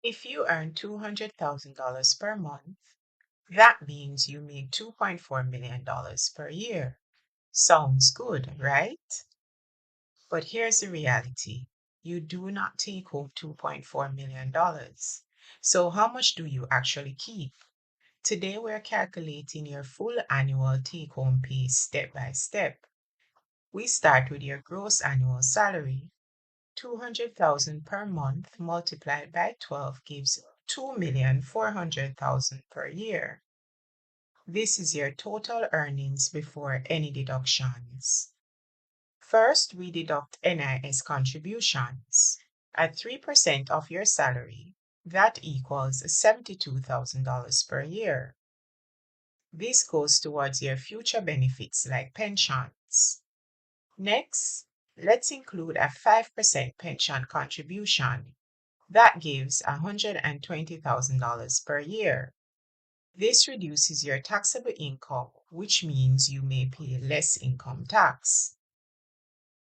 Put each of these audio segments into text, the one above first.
If you earn $200,000 per month, that means you make $2.4 million per year. Sounds good, right? But here's the reality. You do not take home $2.4 million. So how much do you actually keep? Today we're calculating your full annual take-home pay step by step. We start with your gross annual salary. 200,000 per month multiplied by 12 gives 2,400,000 per year. This is your total earnings before any deductions. First, we deduct NIS contributions. At 3% of your salary, that equals $72,000 per year. This goes towards your future benefits like pensions. Next, let's include a 5% pension contribution. That gives $120,000 per year. This reduces your taxable income, which means you may pay less income tax.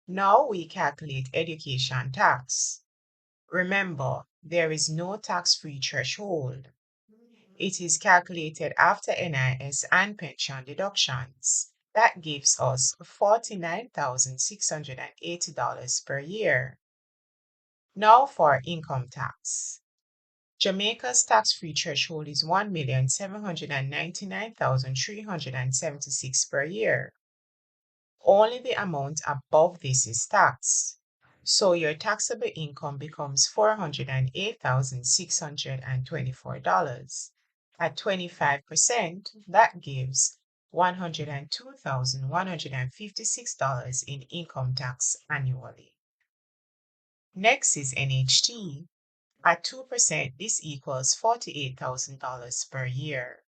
Now we calculate education tax. Remember, there is no tax-free threshold. It is calculated after NIS and pension deductions. That gives us $49,680 per year. Now for income tax. Jamaica's tax-free threshold is $1,799,376 per year. Only the amount above this is taxed. So your taxable income becomes $408,624. At 25%, that gives $102,156 in income tax annually. Next is NHT. At 2%, this equals $48,000 per year.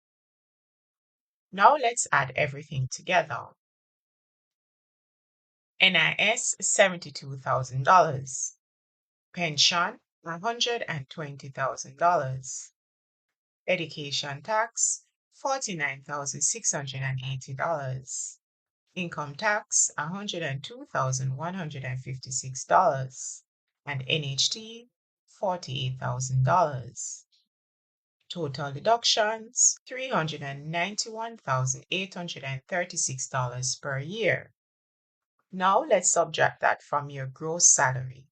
Now let's add everything together. NIS $72,000. Pension $120,000. Education tax $49,680. Income tax $102,156. And NHT $48,000. Total deductions $391,836 per year. Now let's subtract that from your gross salary.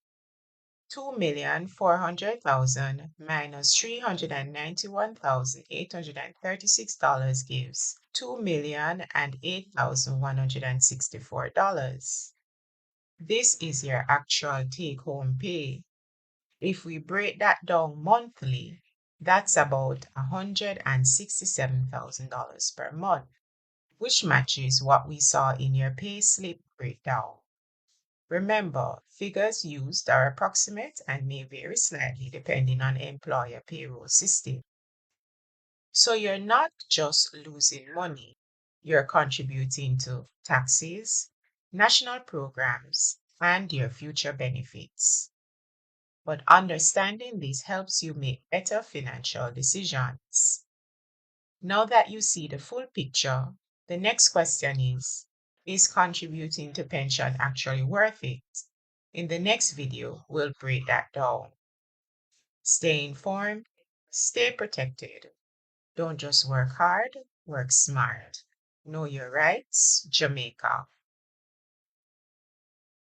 2,400,000 minus $391,836 gives $2,008,164. This is your actual take-home pay. If we break that down monthly, that's about $167,000 per month, which matches what we saw in your payslip breakdown. Remember, figures used are approximate and may vary slightly depending on employer payroll system. So you're not just losing money, you're contributing to taxes, national programs, and your future benefits. But understanding this helps you make better financial decisions. Now that you see the full picture, the next question is contributing to pension actually worth it? In the next video, we'll break that down. Stay informed, stay protected. Don't just work hard, work smart. Know your rights, Jamaica.